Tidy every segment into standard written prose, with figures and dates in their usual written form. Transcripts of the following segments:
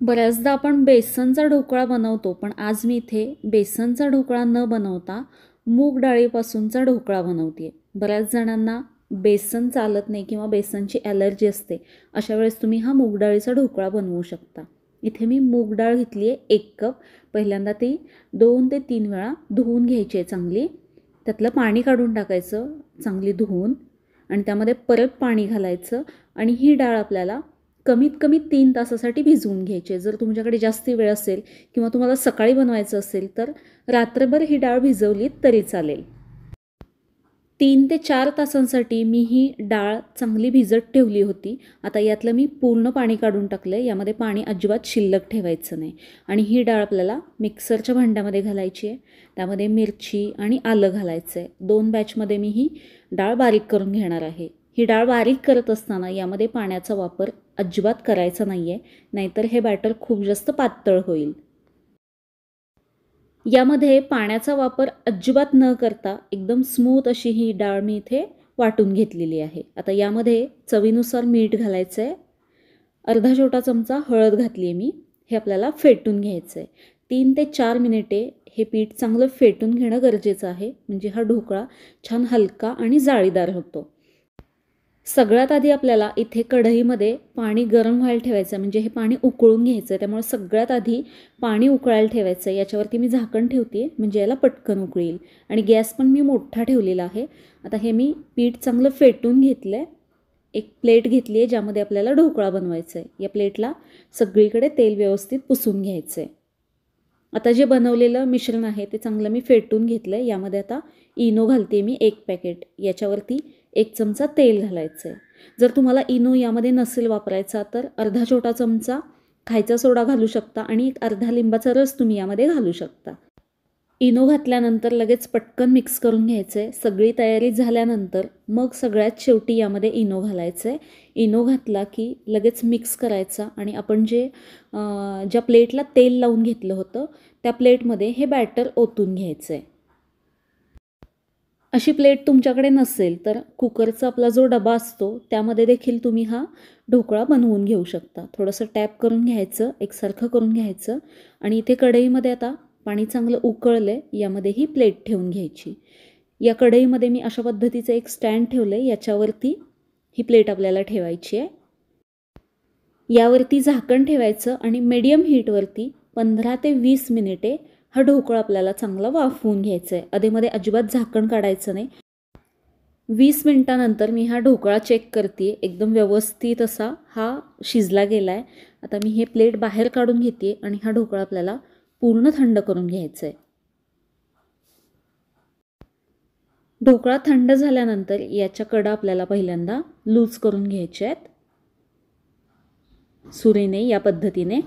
बऱ्याचदा आपण बेसनचा ढोकळा बनवतो, पण आज मी इथे बेसनचा ढोकळा न बनवता मूग डाळीपासूनचा ढोकळा बनवते. बऱ्याच जणांना बेसन चालत नाही किंवा बेसनची ॲलर्जी असते. अशा वेळेस तुम्ही हा मूग डाळीचा ढोकळा बनवू शकता. इथे मी मूग डाळ घेतली आहे 1 कप. पहिल्यांदा ती 2 ते 3 वेळा धुवून घ्यायची आहे चांगली. त्यातलं पाणी काढून टाकायचं चांगली धुवून आणि त्यामध्ये परत पाणी घालायचं आणि ही डाळ आपल्याला कमीत कमी 3 तासासाठी भिजवून घ्यायची आहे. जर तुमच्याकडे जास्ती वेळ असेल किंवा तुम्हाला सकाळी बनवायचं असेल तर रात्रभर ही डाळ भिजवली तरी चालेल. 3 ते 4 तासांसाठी मी ही डाळ चांगली भिजत ठेवली होती. आता यातलं मी पूर्ण पाणी काढून टाकलं आहे. यामध्ये पाणी अजिबात शिल्लक ठेवायचं नाही आणि ही डाळ आपल्याला मिक्सरच्या भांड्यामध्ये घालायची आहे. त्यामध्ये मिरची आणि आलं घालायचं आहे. 2 बॅचमध्ये मी ही डाळ बारीक करून घेणार आहे. ही डाळ बारीक करत असताना यामध्ये पाण्याचा वापर अजिबात करायचा नाही आहे, नाहीतर हे बॅटर खूप जास्त पातळ होईल. यामध्ये पाण्याचा वापर अजिबात न करता एकदम स्मूथ अशी ही डाळ मी इथे वाटून घेतलेली आहे. आता यामध्ये चवीनुसार मीठ घालायचं आहे. अर्धा छोटा चमचा हळद घातली आहे मी. हे आपल्याला फेटून घ्यायचं आहे. 3 ते 4 मिनिटे हे पीठ चांगलं फेटून घेणं गरजेचं आहे, म्हणजे हा ढोकळा छान हलका आणि जाळीदार होतो. सगळ्यात आधी आपल्याला इथे कढईमध्ये पाणी गरम व्हायला ठेवायचं आहे, म्हणजे हे पाणी उकळून घ्यायचं आहे. त्यामुळे सगळ्यात आधी पाणी उकळायला ठेवायचं आहे. याच्यावरती मी झाकण ठेवते म्हणजे याला पटकन उकळील आणि गॅस पण मी मोठा ठेवलेला आहे. आता हे मी पीठ चांगलं फेटून घेतलं आहे. एक प्लेट घेतली आहे ज्यामध्ये आपल्याला ढोकळा बनवायचा आहे. या प्लेटला सगळीकडे तेल व्यवस्थित पुसून घ्यायचं आहे. आता जे बनवलेलं मिश्रण आहे ते चांगलं मी फेटून घेतलं आहे. यामध्ये आता इनो घालते मी 1 पॅकेट. याच्यावरती 1 चमचा तेल घालायचं आहे. जर तुम्हाला इनो यामध्ये नसेल वापरायचा तर अर्धा छोटा चमचा खायचा सोडा घालू शकता आणि एक अर्धा लिंबाचा रस तुम्ही यामध्ये घालू शकता. इनो घातल्यानंतर लगेच पटकन मिक्स करून घ्यायचं आहे. सगळी तयारी झाल्यानंतर मग सगळ्यात शेवटी यामध्ये इनो घालायचं आहे. इनो घातला की लगेच मिक्स करायचा आणि आपण ज्या प्लेटला तेल लावून घेतलं होतं त्या प्लेटमध्ये हे बॅटर ओतून घ्यायचं आहे. अशी प्लेट तुमच्याकडे नसेल तर कुकरचा आपला जो डबा असतो त्यामध्ये देखील तुम्ही हा ढोकळा बनवून घेऊ शकता. थोडंसं टॅप करून घ्यायचं, एकसारखं करून घ्यायचं आणि इथे कढईमध्ये आता पाणी चांगलं उकळलं आहे. यामध्ये ही प्लेट ठेवून घ्यायची. या कढईमध्ये मी अशा पद्धतीचं एक स्टँड ठेवलं आहे. याच्यावरती ही प्लेट आपल्याला ठेवायची आहे. यावरती झाकण ठेवायचं आणि मीडियम हीटवरती 15 ते 20 मिनिटे हा ढोकळा आपल्याला चांगला वाफवून घ्यायचा आहे. अधेमध्ये अजिबात झाकण काढायचं नाही. 20 मिनिटानंतर मी हा ढोकळा चेक करते. एकदम व्यवस्थित असा हा शिजला गेला आहे. आता मी हे प्लेट बाहेर काढून घेते आणि हा ढोकळा आपल्याला पूर्ण थंड करून घ्यायचा आहे. ढोकळा थंड झाल्यानंतर याच्या कडा आपल्याला पहिल्यांदा लूज करून घ्यायच्या आहेत सुरीने. या पद्धतीने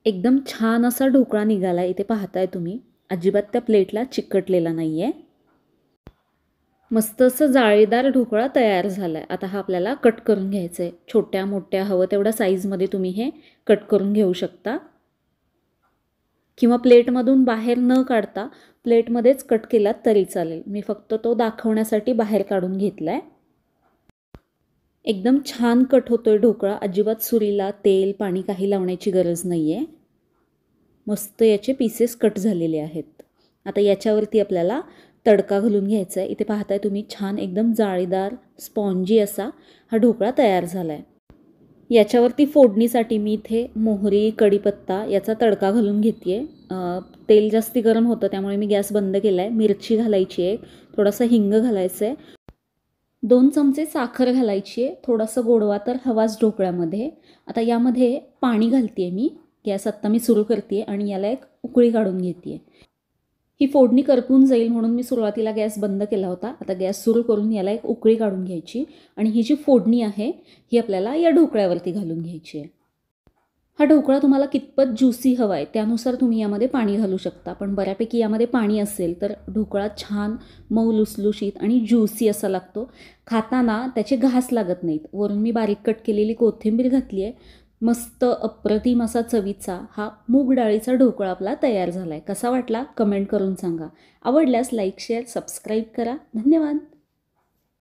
एकदम छान असा ढोकळा निघाला. इथे पाहताय तुम्ही, अजिबात त्या प्लेटला चिकटलेला नाही आहे. मस्त असं जाळीदार ढोकळा तयार झाला आहे. आता हा आपल्याला कट करून घ्यायचा आहे. छोट्या मोठ्या हवं तेवढ्या साईजमध्ये तुम्ही हे कट करून घेऊ शकता किंवा प्लेटमधून बाहेर न काढता प्लेटमध्येच कट केलात तरी चालेल. मी फक्त तो दाखवण्यासाठी बाहेर काढून घेतला आहे. एकदम छान कट होतोय ढोकळा. अजिबात सुरीला तेल पाणी काही लावण्याची गरज नाही आहे. मस्त याचे पीसेस कट झालेले आहेत. आता याच्यावरती आपल्याला तडका घालून घ्यायचा आहे. इथे पाहताय तुम्ही, छान एकदम जाळीदार स्पॉन्जी असा हा ढोकळा तयार झाला आहे. याच्यावरती फोडणीसाठी मी इथे मोहरी कढीपत्ता याचा तडका घालून घेते आहे. तेल जास्ती गरम होतं त्यामुळे मी गॅस बंद केला आहे. मिरची घालायची आहे, थोडासा हिंग घालायचं आहे, 2 चमचे साखर घालायची आहे. थोडासा गोडवा तर हवाच ढोकळ्यामध्ये. आता यामध्ये पाणी घालते आहे मी. गॅस आत्ता मी सुरू करते आहे आणि याला एक उकळी काढून घेते आहे. ही फोडणी करपून जाईल म्हणून मी सुरुवातीला गॅस बंद केला होता. आता गॅस सुरू करून याला एक उकळी काढून घ्यायची आणि ही जी फोडणी आहे ही आपल्याला या ढोकळ्यावरती घालून घ्यायची आहे. हा ढोकळा तुम्हाला कितपत ज्युसी हवा आहे त्यानुसार तुम्ही यामध्ये पाणी घालू शकता. पण बऱ्यापैकी यामध्ये पाणी असेल तर ढोकळा छान मऊ लुसलुशीत आणि ज्युसी असा लागतो. खाताना त्याचे घास लागत नाहीत. वरून मी बारीक कट केलेली कोथिंबीर घातली आहे. मस्त अप्रतिम असा चवीचा हा मूग डाळीचा ढोकळा आपला तयार झाला आहे. कसा वाटला कमेंट करून सांगा. आवडल्यास लाईक शेअर सबस्क्राईब करा. धन्यवाद.